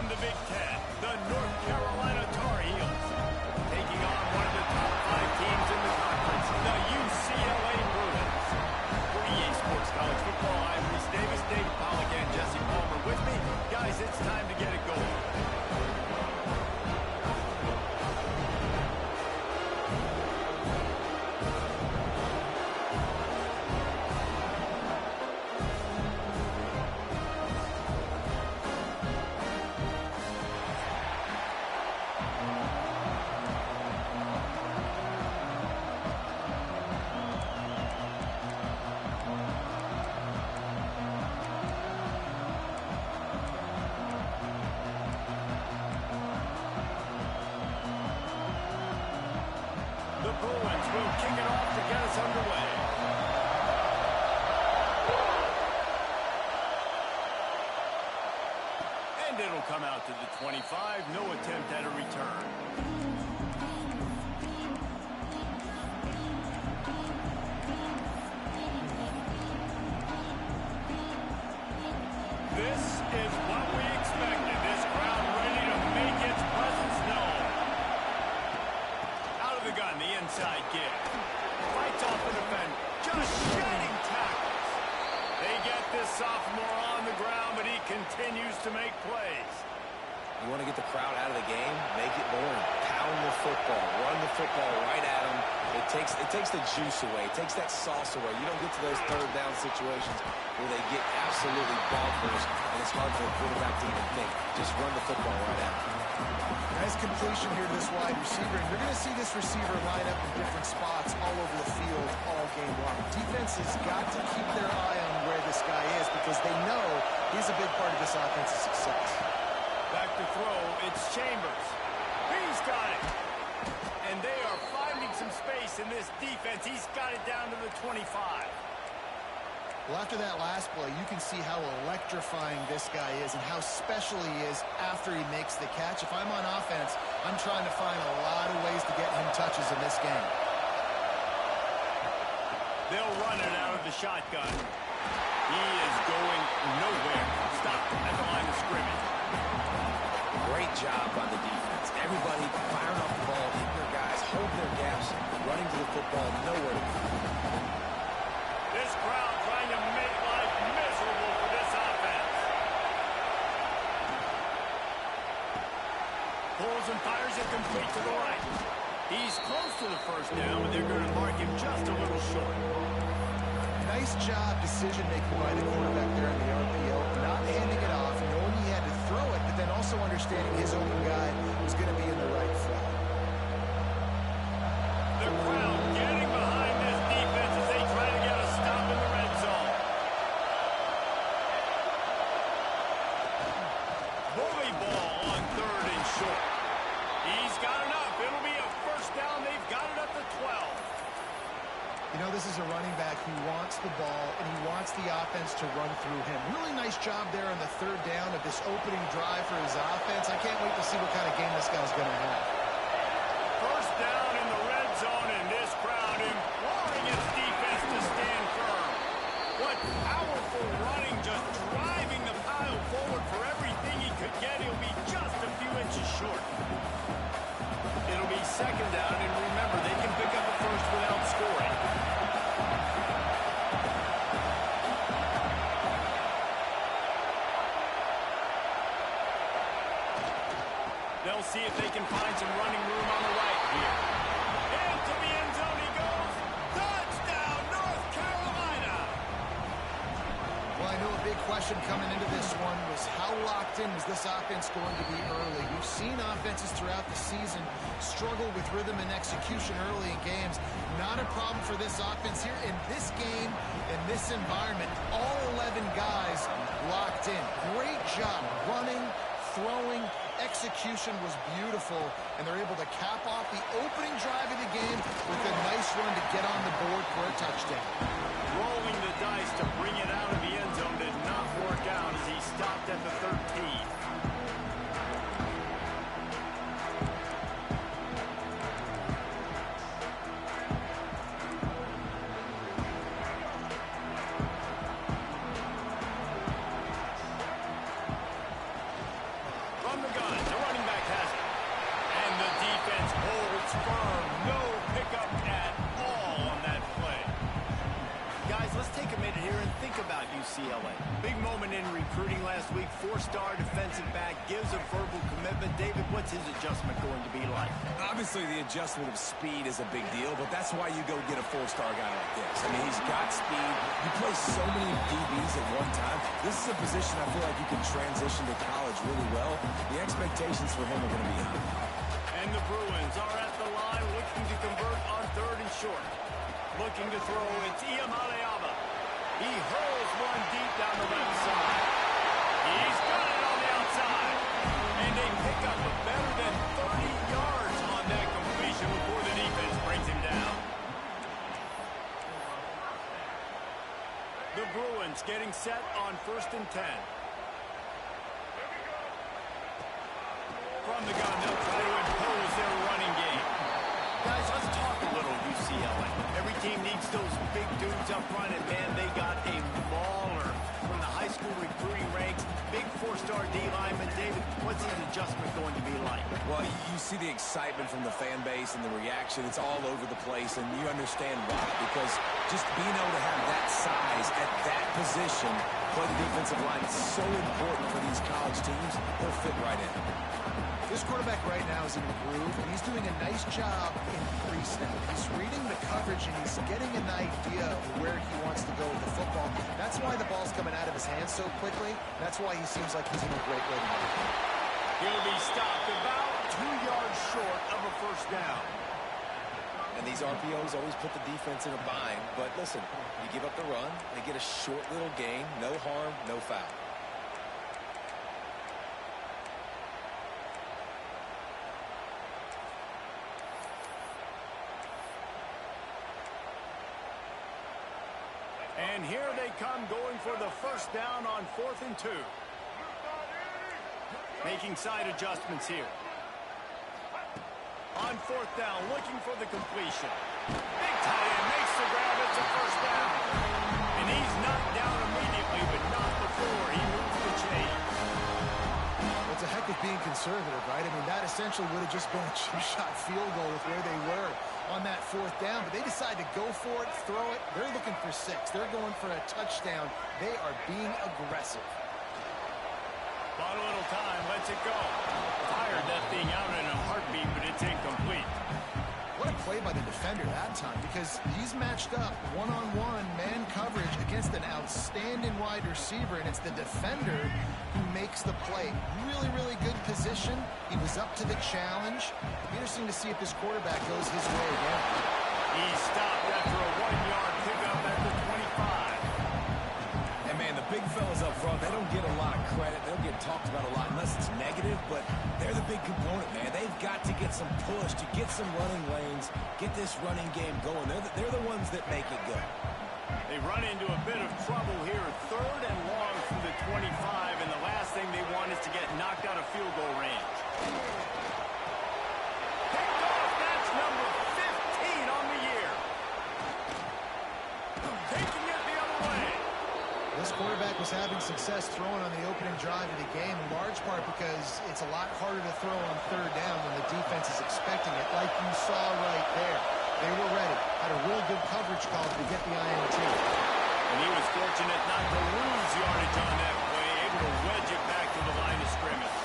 from the Big Ten, the North Carolina Tar Heels, taking on one of the top 5 teams in the conference, the UCLA Bruins. For EA Sports College Football, I'm Reese Davis, Dave Pollock, and Jesse Palmer with me. Guys, it's time to get it going. The Bruins will kick it off to get us underway. And it'll come out to the 25. No attempt at a return. This is what we expected. This crowd ready to make its presence known. Out of the gun, the inside give. Fights off the defender. Just shedding tackles. They get this sophomore on the ground, but he continues to make plays. You want to get the crowd out of the game? Make it boring. Pound the football. Run the football right at them. It takes the juice away. It takes that sauce away. You don't get to those third down situations where they get absolutely bonkers, and it's hard for a quarterback to even think. Just run the football right at them. Nice completion here to this wide receiver, and you're going to see this receiver line up in different spots all over the field all game long. Defense has got to keep their eye on where this guy is because they know he's a big part of this offensive success. Back to throw, it's Chambers. He's got it. And they are finding some space in this defense. He's got it down to the 25. Well, after that last play, you can see how electrifying this guy is and how special he is after he makes the catch. If I'm on offense, I'm trying to find a lot of ways to get him touches in this game. They'll run it out of the shotgun. He is going nowhere. Stop at the line of scrimmage. Great job by the defense. Everybody firing off the ball, hitting their guys, holding their gaps, running to the football, nowhere to go. This crowd trying to make life miserable for this offense. Pulls and fires it complete to the right. He's close to the first down, but they're going to mark him just a little short. Nice job decision-making by the quarterback there in the RPO, not handing it off, knowing he had to throw it, but then also understanding his open guy was going to be in the right flat. The crowd getting behind this defense as they try to get a stop in the red zone. Bully ball on 3rd and short. He's got enough. It'll be a first down. They've got it up to 12. You know, this is a running back who wants the ball, and he wants the offense to run through him. Really nice job there on the 3rd down of this opening drive for his offense. I can't wait to see what kind of game this guy's going to have. First down in the red zone, and this crowd imploring its defense to stand firm. What powerful running, just driving the pile forward for everything he could get. He'll be just a few inches short. It'll be 2nd down, and remember, they can pick up a first without scoring. They'll see if they can find some running room on the right here. Into the end zone he goes. Touchdown, North Carolina! Well, I know a big question coming into this one was how locked in was this offense going to be early? We've seen offenses throughout the season struggle with rhythm and execution early in games. Not a problem for this offense here in this game, in this environment. All 11 guys locked in. Great job running, throwing. Execution was beautiful, and they're able to cap off the opening drive of the game with a nice run to get on the board for a touchdown. Rolling the dice to bring it out of the end zone did not work out as he stopped at the 13. four-star defensive back gives a verbal commitment. David, what's his adjustment going to be like? Obviously, the adjustment of speed is a big deal, but that's why you go get a four-star guy like this. I mean, he's got speed. You play so many DBs at one time. This is a position I feel like you can transition to college really well. The expectations for him are going to be high. And the Bruins are at the line looking to convert on 3rd and short. Looking to throw, it's Iamaleava. He hurls one deep down the left side. He's got it on the outside. And they pick up a better than 30 yards on that completion before the defense brings him down. The Bruins getting set on 1st and 10. From the gun, they'll try to impose their running game. Guys, let's talk a little UCLA. Every team needs those big dudes up front, and man, they got a mauler from the high school recruiting ranks. Big four-star D lineman. David, what's his adjustment going to be like? Well, you see the excitement from the fan base and the reaction. It's all over the place, and you understand why. Because just being able to have that size at that position, play the defensive line, is so important for these college teams. He'll fit right in. This quarterback right now is in the groove, and he's doing a nice job in pre-snap. He's reading the coverage, and he's getting an idea of where he wants to go with the football. That's why the ball's coming out of his hands so quickly. That's why he seems like he's in a great way to make it. He'll be stopped about 2 yards short of a first down. And these RPOs always put the defense in a bind. But listen, you give up the run, they get a short little gain, no harm, no foul. And here they come going for the first down on 4th and 2. Making side adjustments here. On 4th down, looking for the completion. Big tight end makes the grab. It's a first down. And he's knocked down immediately, but not before he moves the chain. Well, it's a heck of being conservative, right? I mean, that essentially would have just been a chip-shot field goal with where they were on that 4th down, but they decide to go for it, throw it. They're looking for 6. They're going for a touchdown. They are being aggressive. Bought a little time, lets it go. Fired that thing out in a heartbeat, but it's incomplete. What a play by the defender that time, because he's matched up one-on-one man coverage against an outstanding wide receiver, and it's the defender who makes the play. Really, really good position. He was up to the challenge. Interesting to see if this quarterback goes his way again. He stopped after a 1-yard pickup at the 25. And man, the big fellas up front, they don't get a lot of credit. They don't get talked about a lot unless it's negative, but they're the big component, man. They've got to get some push, to get some running lanes, get this running game going. They're the ones that make it go. They run into a bit of trouble here. 3rd and long from the 25, and the last thing they want is to get knocked out of field goal range. Picked off, that's number 15 on the year. Taking it the other way. This quarterback was having success throwing on the opening drive of the game, in large part because it's a lot harder to throw on 3rd down when the defense is expecting it, like you saw right there. They were ready. Had a really good coverage call to get the INT. And he was fortunate not to lose yardage on that play, able to wedge it back to the line of scrimmage.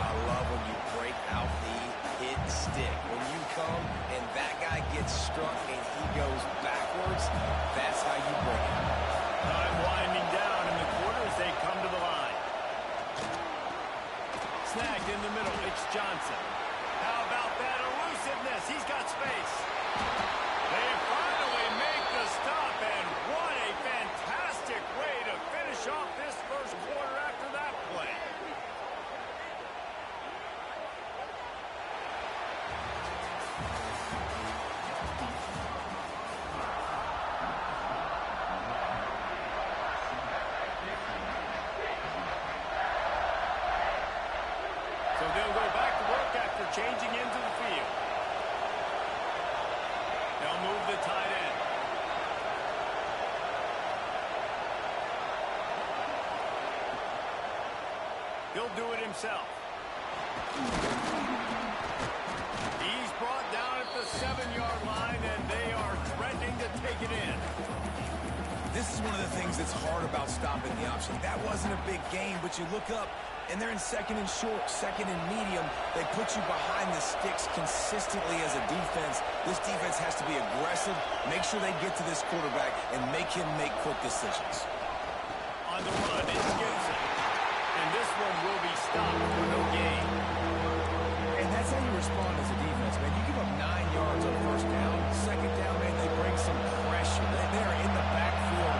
I love when you break out the hit stick. When you come and that guy gets struck and he goes backwards, that's how you break it. Time winding down in the quarter as they come to the line. Snagged in the middle, it's Johnson. How about that elusiveness? He's got space. They finally make the stop, and what a fantastic way to finish off this first quarter after that play. So they'll go back to work after changing into the field. They'll move the tight end. He'll do it himself. He's brought down at the 7-yard line, and they are threatening to take it in. This is one of the things that's hard about stopping the option. That wasn't a big gain, but you look up, and they're in second and short, second and medium. They put you behind the sticks consistently as a defense. This defense has to be aggressive, make sure they get to this quarterback, and make him make quick decisions. On the run, it's Gibson. And this one will be stopped for no gain. And that's how you respond as a defense, man. You give up 9 yards on first down. Second down, man, they bring some pressure. They are in the backfield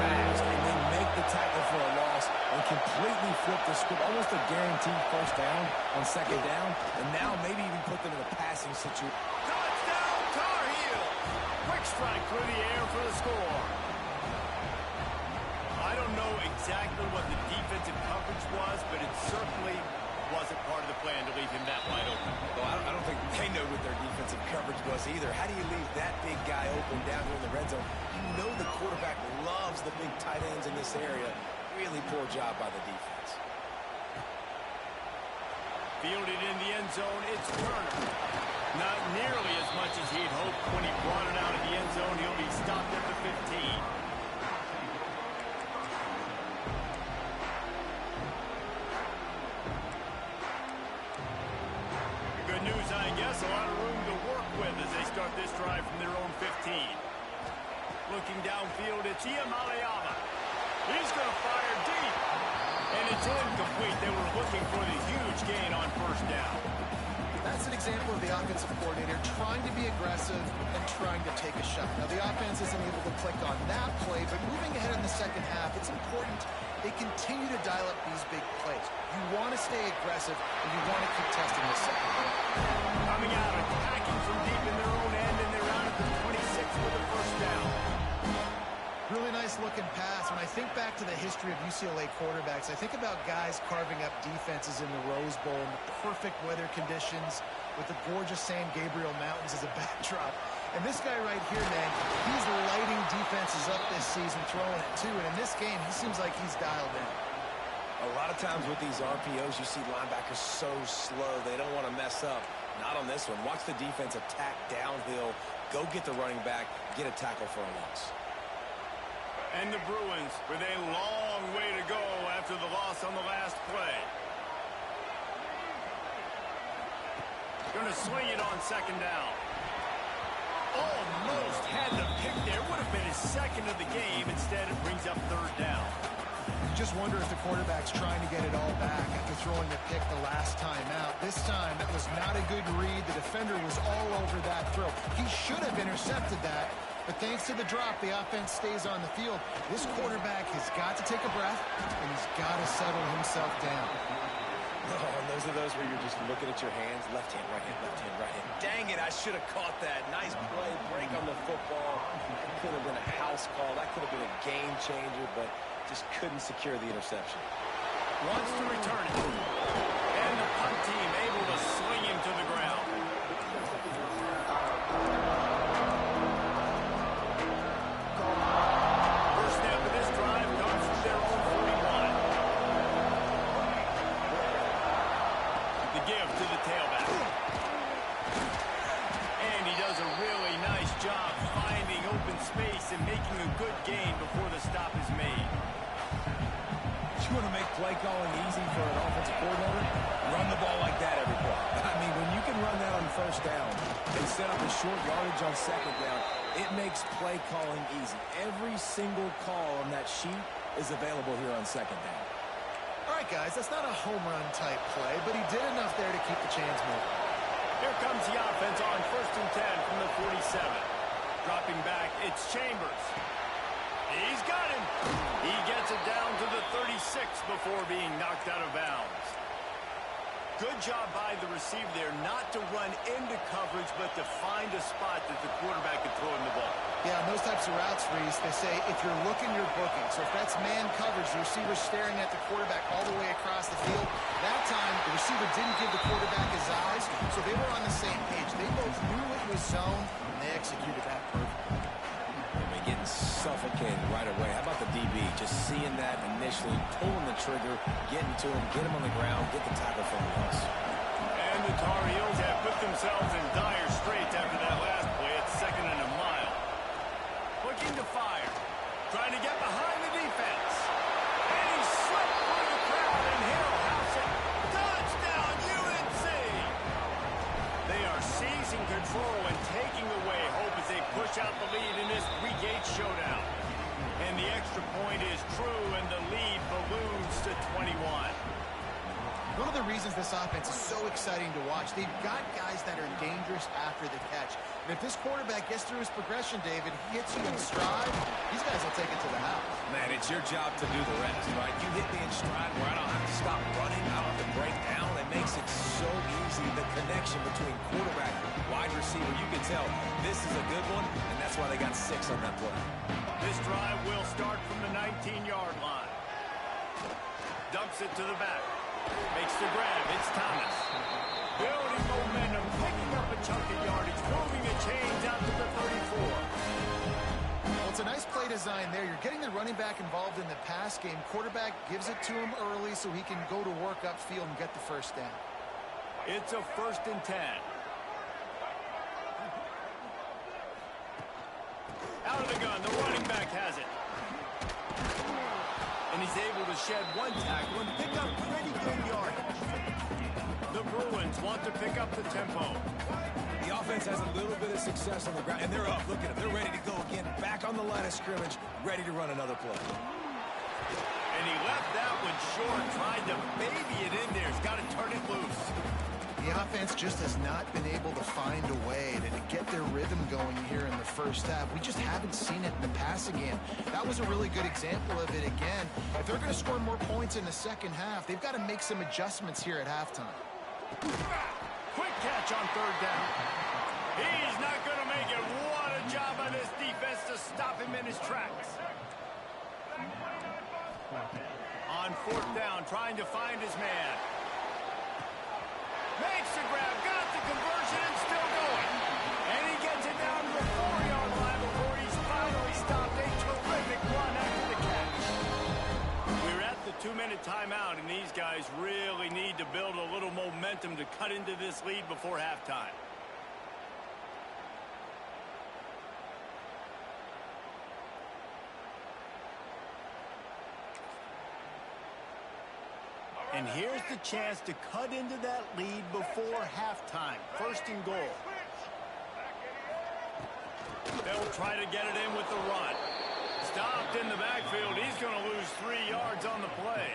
fast, and they make the tackle for a loss and completely flip the script. Almost a guaranteed first down on second down, and now maybe even put them in a passing situation. Touchdown, Tar Heels! Quick strike through the air for the score. I don't know exactly what the defensive coverage was, but it certainly wasn't part of the plan to leave him that wide open. Well, I don't think they know what their defensive coverage was either. How do you leave that big guy open down here in the red zone? You know the quarterback loves the big tight ends in this area. Really poor job by the defense. Fielded in the end zone, it's Turner. Not nearly as much as he'd hoped when he brought it out of the end zone. He'll be stopped at the 15. Good news, I guess. A lot of room to work with as they start this drive from their own 15. Looking downfield, it's Iamaleava. He's going to fire deep. And it's incomplete. They were looking for the huge gain on first down. That's an example of the offensive coordinator trying to be aggressive and trying to take a shot. Now, the offense isn't able to click on that play, but moving ahead in the second half, it's important they continue to dial up these big plays. You want to stay aggressive, and you want to keep testing the second half. Coming out, attacking from deep in their own end, and they're out at the 26 for the first down. Really nice looking pass. When I think back to the history of UCLA quarterbacks, I think about guys carving up defenses in the Rose Bowl in the perfect weather conditions with the gorgeous San Gabriel Mountains as a backdrop. And this guy right here, man, he's lighting defenses up this season, throwing it too. And in this game, he seems like he's dialed in. A lot of times with these RPOs, you see linebackers so slow. They don't want to mess up. Not on this one. Watch the defense attack downhill, go get the running back, get a tackle for a loss. And the Bruins with a long way to go after the loss on the last play. Going to swing it on second down. Almost had the pick there. Would have been his second of the game. Instead, it brings up third down. You just wonder if the quarterback's trying to get it all back after throwing the pick the last time out. This time, it was not a good read. The defender was all over that throw. He should have intercepted that. But thanks to the drop, the offense stays on the field. This quarterback has got to take a breath, and he's got to settle himself down. Oh, and those are those where you're just looking at your hands. Left hand, right hand, left hand, right hand. Dang it, I should have caught that. Nice play, break on the football. That could have been a house call. That could have been a game changer, but just couldn't secure the interception. Wants to return it. And the punt team able to swing him to the ground. First snap of this drive comes from their own 41. The give to the tailback. And he does a really nice job finding open space and making a good gain before the stop is made. You want to make play calling easy for an offensive coordinator? Run the ball like that every play. I mean, when you can run that on first down and set up a short yardage on second down, it makes play calling easy. Every single call on that sheet is available here on second down. All right, guys, that's not a home run type play, but he did enough there to keep the chains moving. Here comes the offense on 1st and 10 from the 47. Dropping back, it's Chambers. He's got him. He gets it down to the 36 before being knocked out of bounds. Good job by the receiver there not to run into coverage, but to find a spot that the quarterback could throw him the ball. Yeah, on those types of routes, Reese, they say if you're looking, you're booking. So if that's man coverage, the receiver's staring at the quarterback all the way across the field. That time, the receiver didn't give the quarterback his eyes, so they were on the same page. They both knew it was zone, and they executed that perfectly. Getting suffocated right away. How about the DB? Just seeing that initially, pulling the trigger, getting to him, get him on the ground, get the tackle from the loss. And the Tar Heels have put themselves in dire straits after that last play. It's 2nd and a mile. Looking to fire. trying to get behind the defense. And he slipped through the crowd, and he'll house it. Touchdown, UNC! They are seizing control and taking away hope as they push out the lead in this Week 8 showdown. And the extra point is true, and the lead balloons to 21. One of the reasons this offense is so exciting to watch, they've got guys that are dangerous after the catch. And if this quarterback gets through his progression, David, he hits you in stride, these guys will take it to the house. Man, it's your job to do the rest, right? You hit me in stride where I don't have to stop running, I don't have to break down. It makes it so easy, the connection between quarterback and wide receiver. You can tell this is a good one, and that's why they got 6 on that play. This drive will start from the 19-yard line. Dumps it to the back. Makes the grab. It's Thomas. Building momentum, picking up a chunk of yardage, moving the chains out to the 34. Well, it's a nice play design there. You're getting the running back involved in the pass game. Quarterback gives it to him early so he can go to work upfield and get the first down. It's a 1st and 10. Out of the gun, the running back has it. And he's able to shed one tackle and pick up pretty good yardage. The Bruins want to pick up the tempo. The offense has a little bit of success on the ground, and they're up. Look at them. They're ready to go again. Back on the line of scrimmage, ready to run another play. And he left that one short, tried to baby it in there. He's got to turn it loose. The offense just has not been able to find a way to get their rhythm going here in the first half. We just haven't seen it in the passing game. That was a really good example of it again. If they're going to score more points in the second half, they've got to make some adjustments here at halftime. Quick catch on 3rd down. He's not going to make it. What a job by this defense to stop him in his tracks. On 4th down, trying to find his man. Makes the grab, got the conversion, and still going. And he gets it down to the 4-yard line before he's finally stopped. A terrific run after the catch. We're at the 2-minute timeout, and these guys really need to build a little momentum to cut into this lead before halftime. And here's the chance to cut into that lead before halftime. 1st and goal. They'll try to get it in with the run. Stopped in the backfield. He's going to lose 3 yards on the play.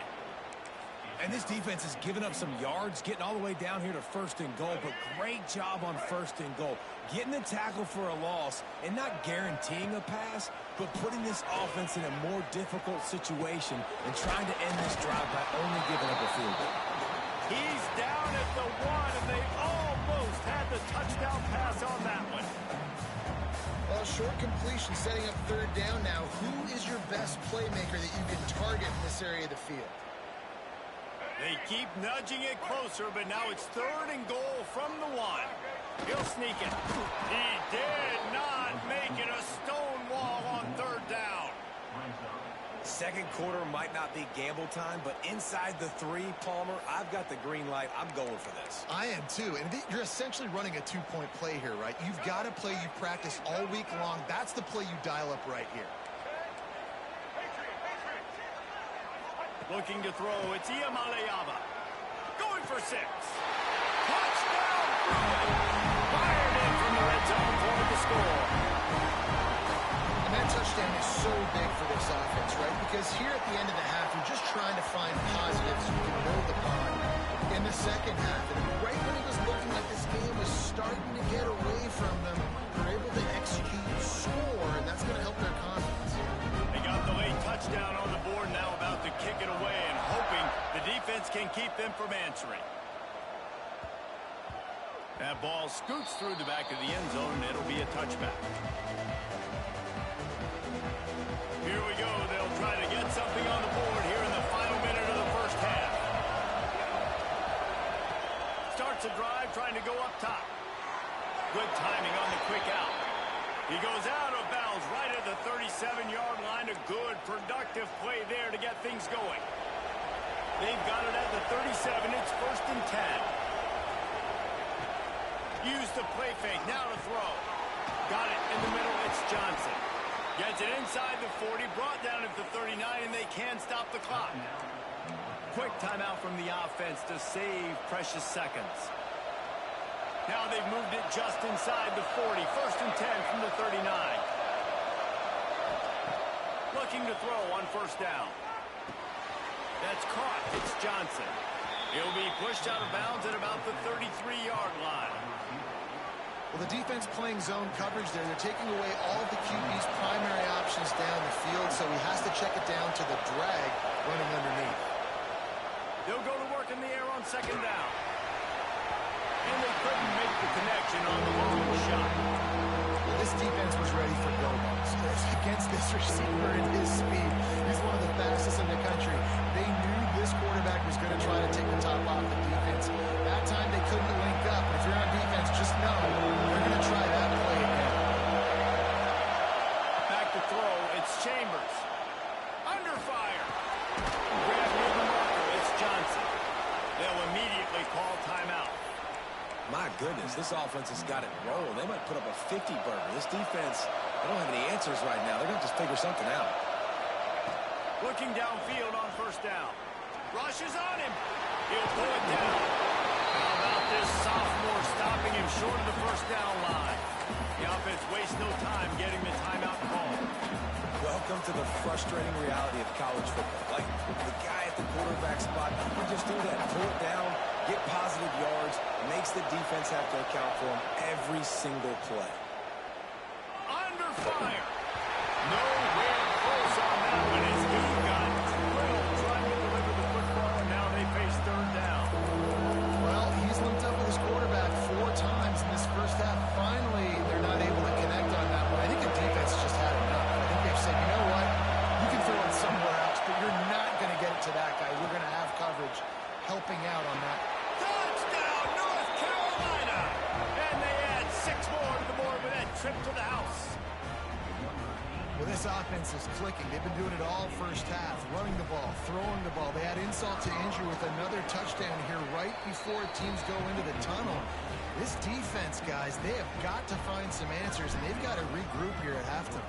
And this defense has given up some yards, getting all the way down here to 1st and goal, but great job on 1st and goal. Getting the tackle for a loss and not guaranteeing a pass, but putting this offense in a more difficult situation and trying to end this drive by only giving up a field goal. He's down at the 1, and they almost had the touchdown pass on that one. Well, short completion setting up 3rd down now. Who is your best playmaker that you can target in this area of the field? They keep nudging it closer, but now it's 3rd and goal from the 1. He'll sneak it. He did not make it a stone wall on 3rd down. 2nd quarter might not be gamble time, but inside the 3, Palmer, I've got the green light. I'm going for this. I am too, and you're essentially running a 2-point play here, right? You've got a play you practice all week long. That's the play you dial up right here. Looking to throw, it's Iamaleava. Going for 6. Touchdown! Fired in from the red zone for the score. And that touchdown is so big for this offense, right? Because here at the end of the half, you're just trying to find positives you can build upon in the second half. And right when it was looking like this game was starting to get away from them, they're able to execute, score, and that's going to help their confidence. They got the late touchdown on the board, now about to kick it away and hoping the defense can keep them from answering. That ball scoots through the back of the end zone, and it'll be a touchback. Here we go. They'll try to get something on the board here in the final minute of the first half. Starts a drive trying to go up top. Good timing on the quick out. He goes out of bounds right at the 37-yard line. A good, productive play there to get things going. They've got it at the 37. It's 1st and 10. Use the play fake. Now to throw. Got it in the middle. It's Johnson. Gets it inside the 40, brought down at the 39, and they can stop the clock. Quick timeout from the offense to save precious seconds. Now they've moved it just inside the 40. 1st and 10 from the 39. Looking to throw on 1st down. That's caught. It's Johnson. He'll be pushed out of bounds at about the 33-yard line. Well, the defense playing zone coverage there. They're taking away all of the QB's primary options down the field, so he has to check it down to the drag running underneath. They'll go to work in the air on 2nd down. And they couldn't make the connection on the long shot. Well, this defense was ready for go-balls. Against this receiver and his speed, he's one of the fastest in the country. They knew this quarterback was going to try to take the top off the defense. That time they couldn't link up. If you're on defense, just know they're going to try that play again. Back to throw. It's Chambers. Under fire. Grab near the marker. It's Johnson. They'll immediately call timeout. My goodness, this offense has got it rolling. They might put up a 50-burger. This defense, they don't have any answers right now. They're going to just figure something out. Looking downfield on 1st down. Rush is on him. He'll pull it down. How about this sophomore stopping him short of the 1st down line? The offense wastes no time getting the timeout call. Welcome to the frustrating reality of college football. Like, the guy at the quarterback spot, he can just do that. Pull it down, get positive yards, makes the defense have to account for him every single play. Under fire. Nowhere close on that one as he got drilled trying to deliver the football, and now they face 3rd down. Well, he's linked up with his quarterback 4 times in this 1st half. Finally, they're not able to connect on that one. I think the defense just had enough. I think they've said, you know what? You can throw it somewhere else, but you're not going to get it to that guy. We're going to have coverage helping out on that. Touchdown, North Carolina! And they add 6 more to the board with that trip to the house. Well, this offense is clicking. They've been doing it all 1st half, running the ball, throwing the ball. They had insult to injury with another touchdown here right before teams go into the tunnel. This defense, guys, they have got to find some answers, and they've got to regroup here at halftime.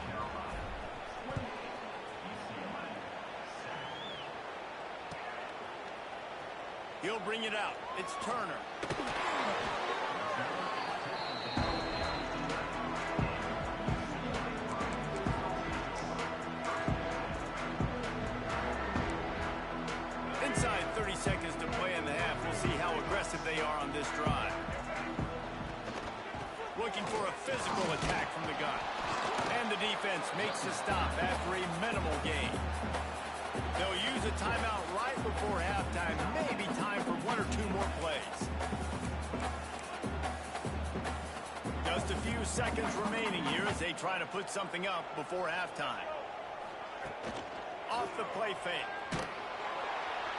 He'll bring it out. It's Turner. Inside 30 seconds to play in the half. We'll see how aggressive they are on this drive. Looking for a physical attack from the gun. And the defense makes the stop after a minimal gain. They'll use a timeout right before halftime. Maybe time for 1 or 2 more plays. Just a few seconds remaining here as they try to put something up before halftime. Off the play fake.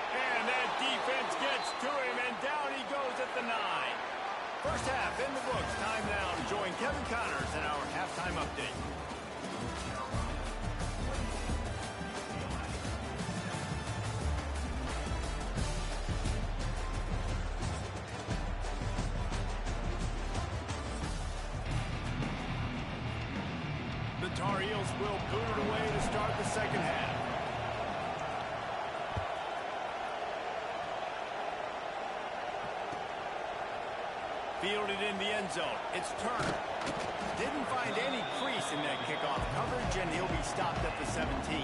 And that defense gets to him, and down he goes at the 9. 1st half in the books. Time now to join Kevin Connors in our halftime update. The Tar Heels will boot it away to start the 2nd half. Fielded in the end zone. It's Turner. Didn't find any crease in that kickoff coverage, and he'll be stopped at the 17.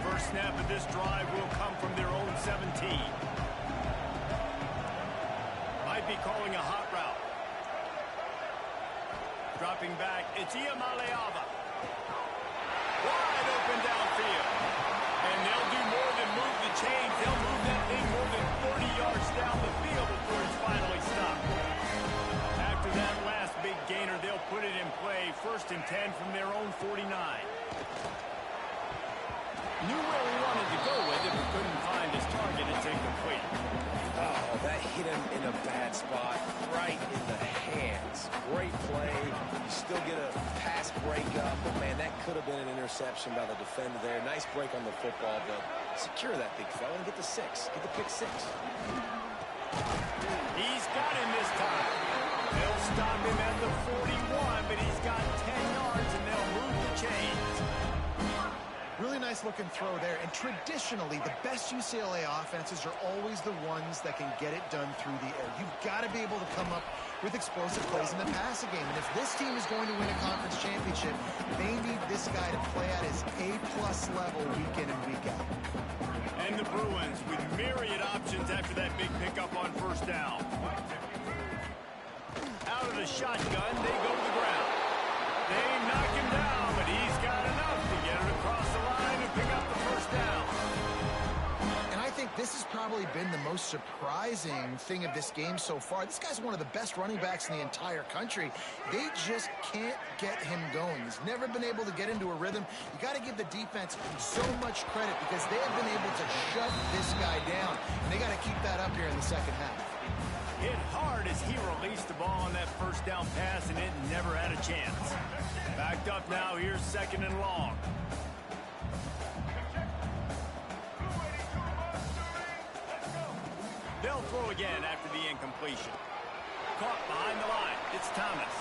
First snap of this drive will come from their own 17. Might be calling a hot route. Dropping back, it's Iamaleava. Wide open downfield. And they'll do more than move the chains. They'll move that thing more than 40 yards down the field before it's finally stopped. After that last big gainer, they'll put it in play. 1st and 10 from their own 49. Knew where he wanted to go with it, but couldn't find his target. It's incomplete. Oh, that hit him in a bad spot, right in the hands. Great play. You still get a pass breakup, but man, that could have been an interception by the defender there. Nice break on the football, but secure that big fella and get the 6. Get the pick 6. He's got him this time. They'll stop him at the 41, but he's got 10 yards, and they'll move the chains. Really nice looking throw there. And traditionally, the best UCLA offenses are always the ones that can get it done through the air. You've got to be able to come up with explosive plays in the passing game. And if this team is going to win a conference championship, they need this guy to play at his A-plus level week in and week out. And the Bruins with myriad options after that big pickup on first down. Out of the shotgun, they go to the ground. They knock him down, but he's got enough to get it across the line and pick up the first down. And I think this has probably been the most surprising thing of this game so far. This guy's one of the best running backs in the entire country. They just can't get him going. He's never been able to get into a rhythm. You got to give the defense so much credit because they have been able to shut this guy down. And they got to keep that up here in the second half. Hit hard as he released the ball on that first down pass, and it never had a chance. Backed up now, here's second and long. They'll throw again after the incompletion. Caught behind the line. It's Thomas.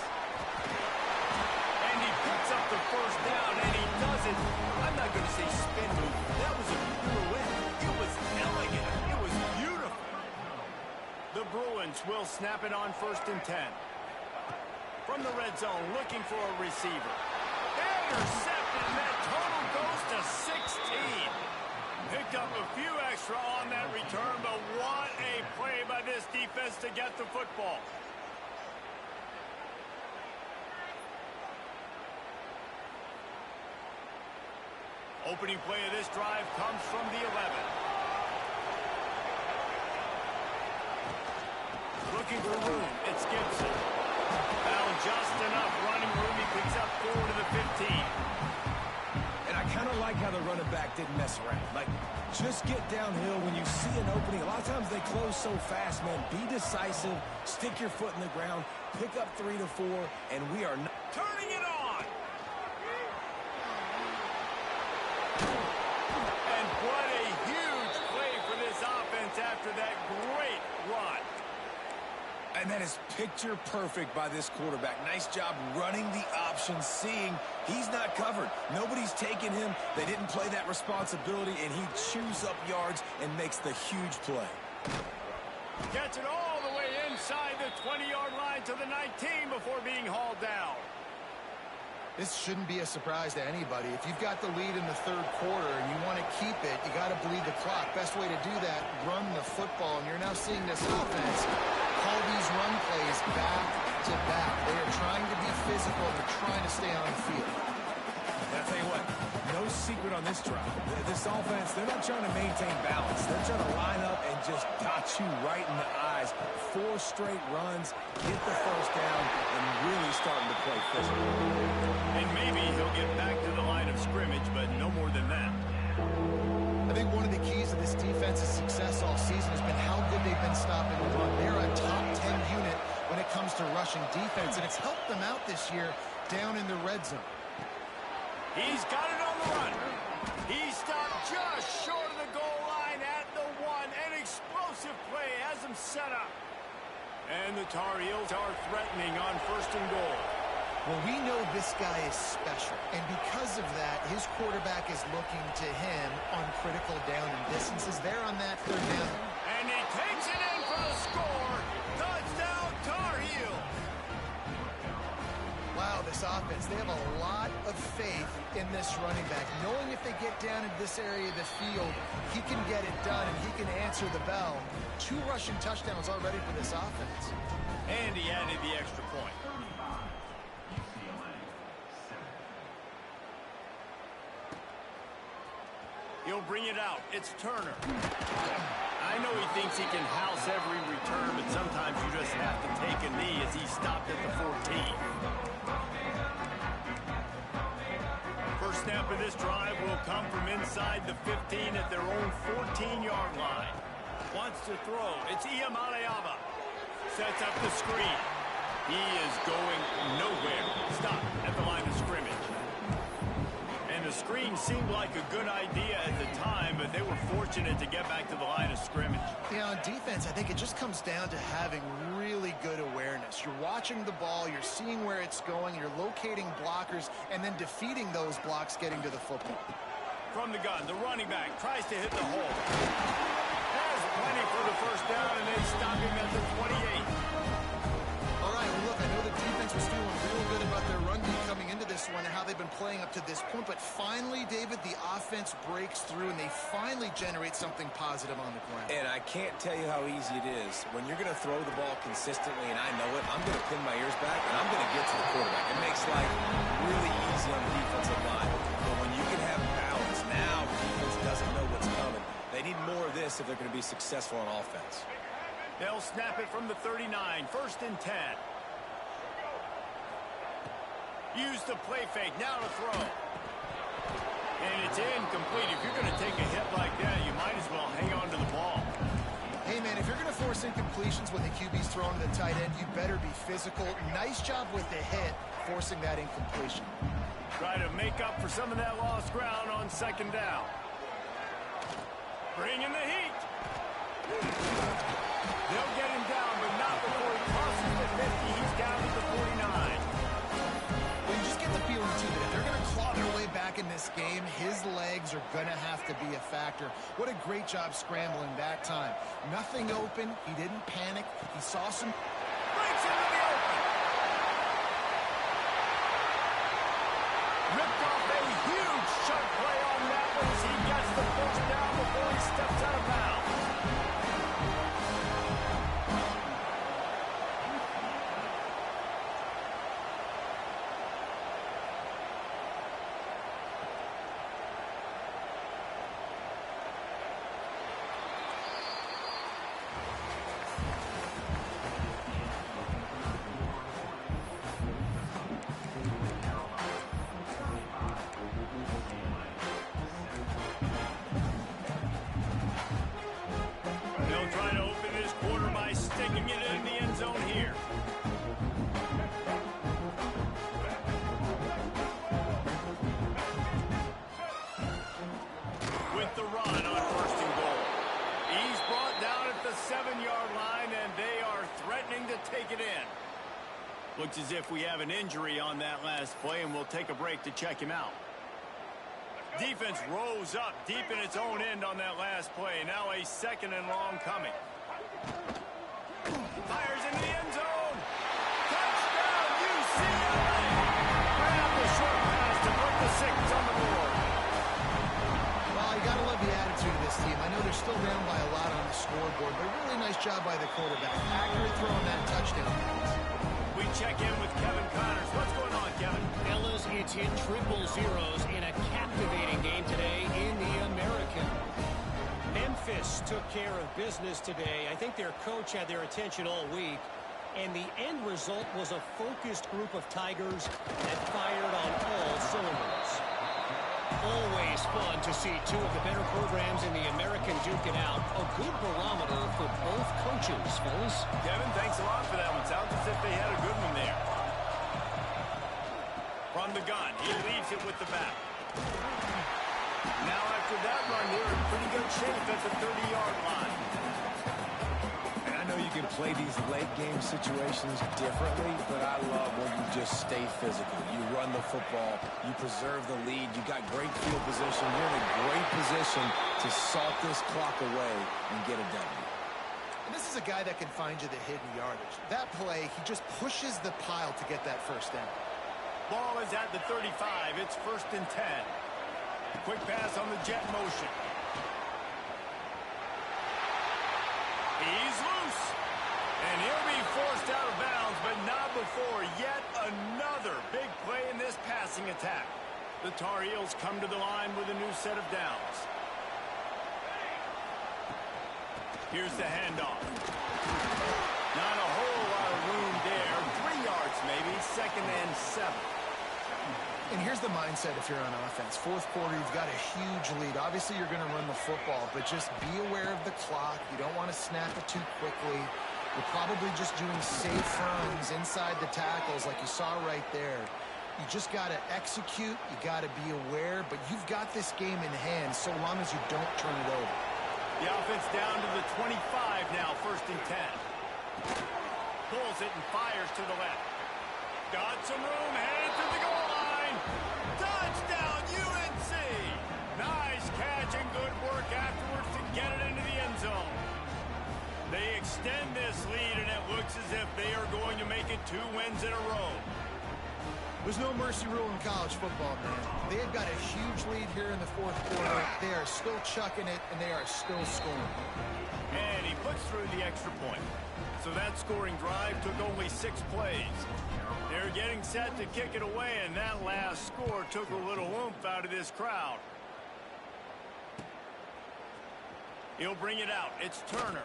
And he picks up the first down, and he does it. I'm not going to say spin move. That was a pirouette. It was elegant. It was beautiful. The Bruins will snap it on first and 10. From the red zone, looking for a receiver. Intercepted, and that total goes to 16. Picked up a few extra on that return, but what a play by this defense to get the football. Opening play of this drive comes from the 11. Looking for room, it's Gibson. Found just enough running room. He picks up 4 to the 15. And I kind of like how the running back didn't mess around. Like, just get downhill when you see an opening. A lot of times they close so fast, man. Be decisive, stick your foot in the ground, pick up 3 to 4, and we are not Turning it on. And what a huge play for this offense after that great run. And that is picture perfect by this quarterback. Nice job running the option, seeing he's not covered. Nobody's taking him. They didn't play that responsibility, and he chews up yards and makes the huge play. Gets it all the way inside the 20-yard line to the 19 before being hauled down. This shouldn't be a surprise to anybody. If you've got the lead in the third quarter and you want to keep it, you got to bleed the clock. Best way to do that, run the football. And you're now seeing this offense call these run plays back to back. They are trying to be physical. They're trying to stay on the field. And I'll tell you what, no secret on this drive. This offense, they're not trying to maintain balance. They're trying to line up and just dot you right in the eyes. 4 straight runs, get the first down, and really starting to play physical. And maybe he'll get back to the line of scrimmage, but no more than that. I think one of the keys to this defense's success all season has been how good they've been stopping the run. They're a top 10 unit when it comes to rushing defense, and it's helped them out this year down in the red zone. He's got it on the run. He stopped just short of the goal line at the 1. An explosive play has him set up. And the Tar Heels are threatening on first and goal. Well, we know this guy is special, and because of that, his quarterback is looking to him on critical down and distances. There on that third down. And he takes it in for the score. Touchdown, Tar Heels. Wow, this offense, they have a lot of faith in this running back, knowing if they get down into this area of the field, he can get it done and he can answer the bell. 2 rushing touchdowns already for this offense. And he added the extra point. He'll bring it out. It's Turner. I know he thinks he can house every return, but sometimes you just have to take a knee as he stopped at the 14. First snap of this drive will come from inside the 15 at their own 14-yard line. Wants to throw. It's Iamaleava. Sets up the screen. He is going nowhere. Stop at the line of scrimmage. And the screen seemed like a good idea at the time, but they were fortunate to get back to the line of scrimmage. Yeah, on defense, I think it just comes down to having really good awareness. You're watching the ball, you're seeing where it's going, you're locating blockers, and then defeating those blocks getting to the football. From the gun, the running back tries to hit the hole. Has plenty for the first down, and they stop him at the 28. All right, well, look, I know the defense was feeling real good about their run D coming into this one and how they've been playing up to this point, but finally, David, the offense breaks through, and they finally generate something positive on the ground. And I can't tell you how easy it is. When you're going to throw the ball consistently, and I know it, I'm going to pin my ears back, and I'm going to get to the quarterback. It makes life really easy on the defensive line. But when you can have balance, now the defense doesn't know what's coming. They need more of this if they're going to be successful on offense. They'll snap it from the 39, 1st and 10. Use the play fake, now to throw. And it's incomplete. If you're going to take a hit like that, you might as well hang on to the ball. Hey, man, if you're going to force incompletions when the QB's throwing to the tight end, you better be physical. Nice job with the hit, forcing that incompletion. Try to make up for some of that lost ground on 2nd down. Bring in the heat. They'll get him down, but not before he crosses the 50. He's down to the 49. Well, you just get the feeling, too, that if they're going to claw their way back in this game, his legs are going to have to be a factor. What a great job scrambling that time. Nothing open. He didn't panic. He saw some... Breaks into the open. Ripped off a huge chunk play on that one as he gets the first down before he steps out of bounds. They'll try to open this quarter by sticking it in the end zone here. With the run on 1st and goal. He's brought down at the 7-yard line, and they are threatening to take it in. Looks as if we have an injury on that last play, and we'll take a break to check him out. Defense rose up deep in its own end on that last play. Now a 2nd and long coming. Fires into the end zone. Touchdown, UCLA. Grab the short pass to put the 6 on the board. Well, you got to love the attitude of this team. I know they're still down by a lot on the scoreboard, but a really nice job by the quarterback. Accurate throw on that touchdown pass. We check in with Kevin Connors. What's going on, Kevin? Fellas, it's hit 000s in a captivating game today in the American. Memphis took care of business today. I think their coach had their attention all week. And the end result was a focused group of Tigers that fired on all cylinders. Always fun to see two of the better programs in the American duke it out. A good barometer for both coaches, fellas. Kevin, thanks a lot for that one. Sounds as if they had a good one there. From the gun, he leaves it with the back. Now after that run, they're in pretty good shape at the 30-yard line. And I know you can play these late game situations differently, but I love when you just stay physical. You run the football, you preserve the lead, you got great field position, you're in a great position to salt this clock away and get it done. And this is a guy that can find you the hidden yardage. That play, he just pushes the pile to get that first down. Ball is at the 35. It's 1st and 10. Quick pass on the jet motion. He's loose. And he'll be forced out of bounds, but not before yet another big play in this passing attack. The Tar Heels come to the line with a new set of downs. Here's the handoff. Not a whole lot of room there. 3 yards maybe. 2nd and 7. And here's the mindset if you're on offense. 4th quarter, you've got a huge lead. Obviously, you're going to run the football, but just be aware of the clock. You don't want to snap it too quickly. You're probably just doing safe runs inside the tackles like you saw right there. You just got to execute. You got to be aware. But you've got this game in hand so long as you don't turn it over. The offense down to the 25 now, 1st and 10. Pulls it and fires to the left. Got some room, headed to the goal line. Touchdown, UNC! Nice catch and good work afterwards to get it into the end zone. They extend this lead, and it looks as if they are going to make it 2 wins in a row. There's no mercy rule in college football, man. They've got a huge lead here in the 4th quarter. They are still chucking it, and they are still scoring. And he puts through the extra point. So that scoring drive took only 6 plays. They're getting set to kick it away, and that last score took a little oomph out of this crowd. He'll bring it out. It's Turner.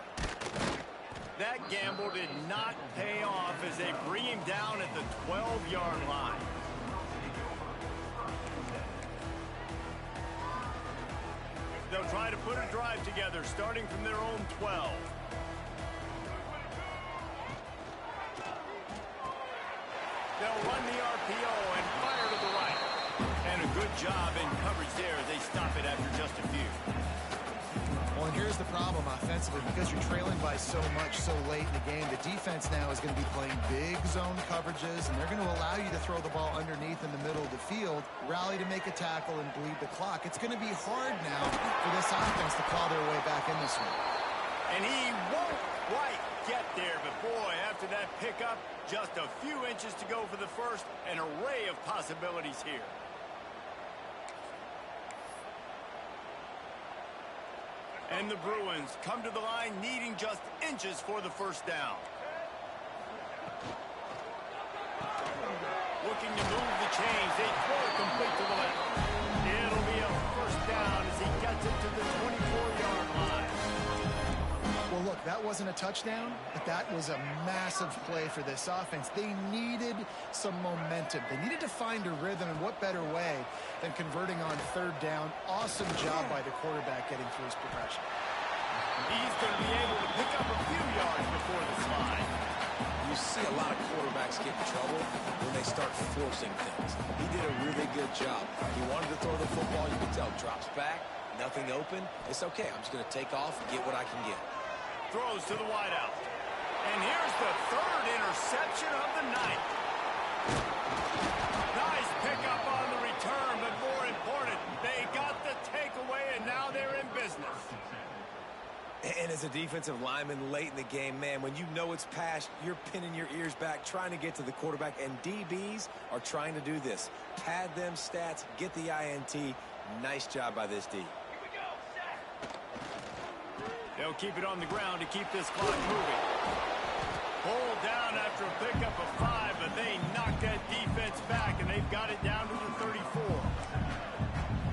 That gamble did not pay off as they bring him down at the 12-yard line. They'll try to put a drive together, starting from their own 12. They'll run the RPO and fire to the right. And a good job in coverage there. They stop it after just a few. Well, and here's the problem offensively. Because you're trailing by so much so late in the game, the defense now is going to be playing big zone coverages, and they're going to allow you to throw the ball underneath in the middle of the field, rally to make a tackle, and bleed the clock. It's going to be hard now for this offense to claw their way back in this one. And he won't quite get there, but boy, after that pickup, just a few inches to go for the first, an array of possibilities here. And the Bruins come to the line needing just inches for the first down. Looking to move the chains. They throw it complete to the left. It'll be a first down as he gets it to the 24-yard line. Well, look, that wasn't a touchdown, but that was a massive play for this offense. They needed some momentum. They needed to find a rhythm, and what better way than converting on 3rd down. Awesome job by the quarterback getting through his progression. He's going to be able to pick up a few yards before the slide. You see a lot of quarterbacks get in trouble when they start forcing things. He did a really good job. He wanted to throw the football. You can tell, drops back, nothing open. It's okay. I'm just going to take off and get what I can get. Throws to the wideout. And here's the 3rd interception of the night. Nice pickup on the return, but more important, they got the takeaway, and now they're in business. And as a defensive lineman late in the game, man, when you know it's past, you're pinning your ears back, trying to get to the quarterback, and DBs are trying to do this. Pad them stats, get the INT. Nice job by this D. They'll keep it on the ground to keep this clock moving. Pulled down after a pickup of 5, but they knocked that defense back, and they've got it down to the 34.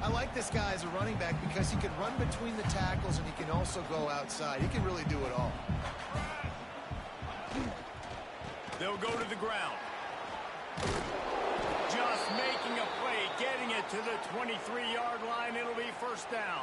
I like this guy as a running back because he can run between the tackles and he can also go outside. He can really do it all. They'll go to the ground. Just making a play, getting it to the 23-yard line. It'll be first down.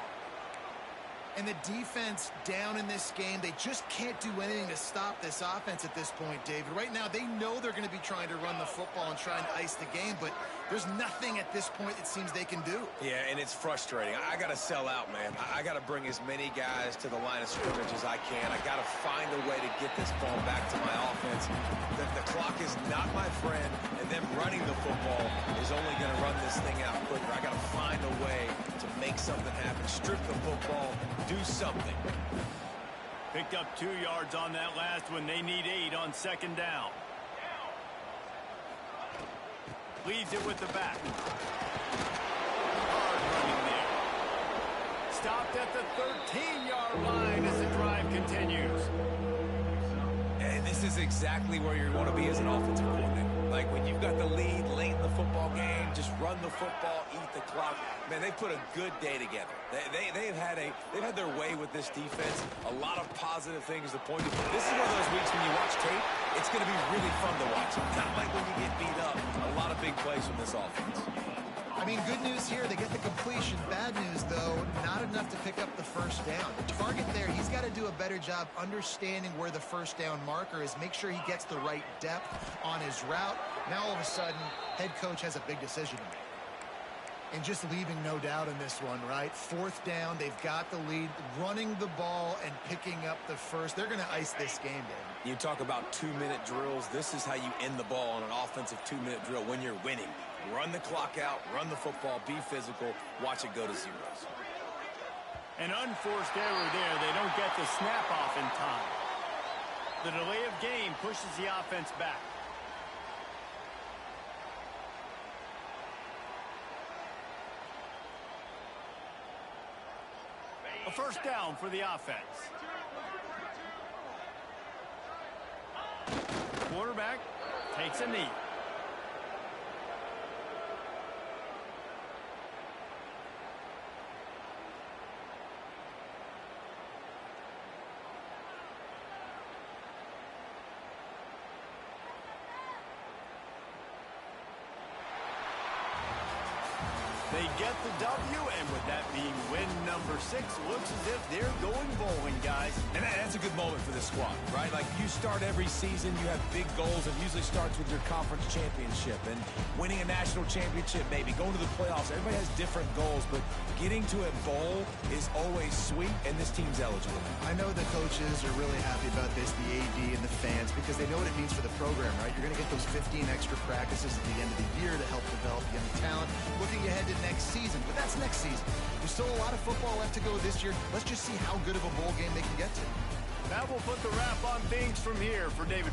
And the defense down in this game, they just can't do anything to stop this offense at this point, David. Right now, they know they're going to be trying to run the football and trying to ice the game, but there's nothing at this point it seems they can do. Yeah, and it's frustrating. I got to sell out, man. I got to bring as many guys to the line of scrimmage as I can. I got to find a way to get this ball back to my offense. The clock is not my friend, and them running the football is only going to run this thing out quicker. I got to find a way to make something happen, strip the football, do something. Picked up 2 yards on that last one. They need 8 on 2nd down. Leaves it with the back. Hard running there. Stopped at the 13-yard line as the drive continues. And this is exactly where you want to be as an offensive coordinator. Like when you've got the lead late in the football game, just run the football, eat the clock. Man, they put a good day together. They've had their way with this defense. A lot of positive things to point to. This is one of those weeks when you watch tape, it's going to be really fun to watch. Not like when you get beat up. A lot of big plays from this offense. I mean, good news here, they get the completion. Bad news, though, not enough to pick up the first down. The target there, he's got to do a better job understanding where the first down marker is, make sure he gets the right depth on his route. Now all of a sudden, head coach has a big decision to make. And just leaving no doubt in this one, right? Fourth down, they've got the lead, running the ball and picking up the first. They're going to ice this game, David. You talk about 2-minute drills. This is how you end the ball on an offensive 2-minute drill when you're winning. Run the clock out, run the football, be physical, watch it go to zeros. An unforced error there. They don't get the snap off in time. The delay of game pushes the offense back. A first down for the offense. Quarterback takes a knee. They get the W, and with that being win number 6, looks as if they're going bowling, guys. And that's a good moment for this squad, right? Like, you start every season, you have big goals. It usually starts with your conference championship and winning a national championship, maybe going to the playoffs. Everybody has different goals, but getting to a bowl is always sweet, and this team's eligible. I know the coaches are really happy about this, the AD and the fans, because they know what it means for the program, right? You're going to get those 15 extra practices at the end of the year to help develop young talent. Looking ahead to next season, but that's next season. There's still a lot of football left to go this year. Let's just see how good of a bowl game they can get to. That will put the wrap on things from here for David.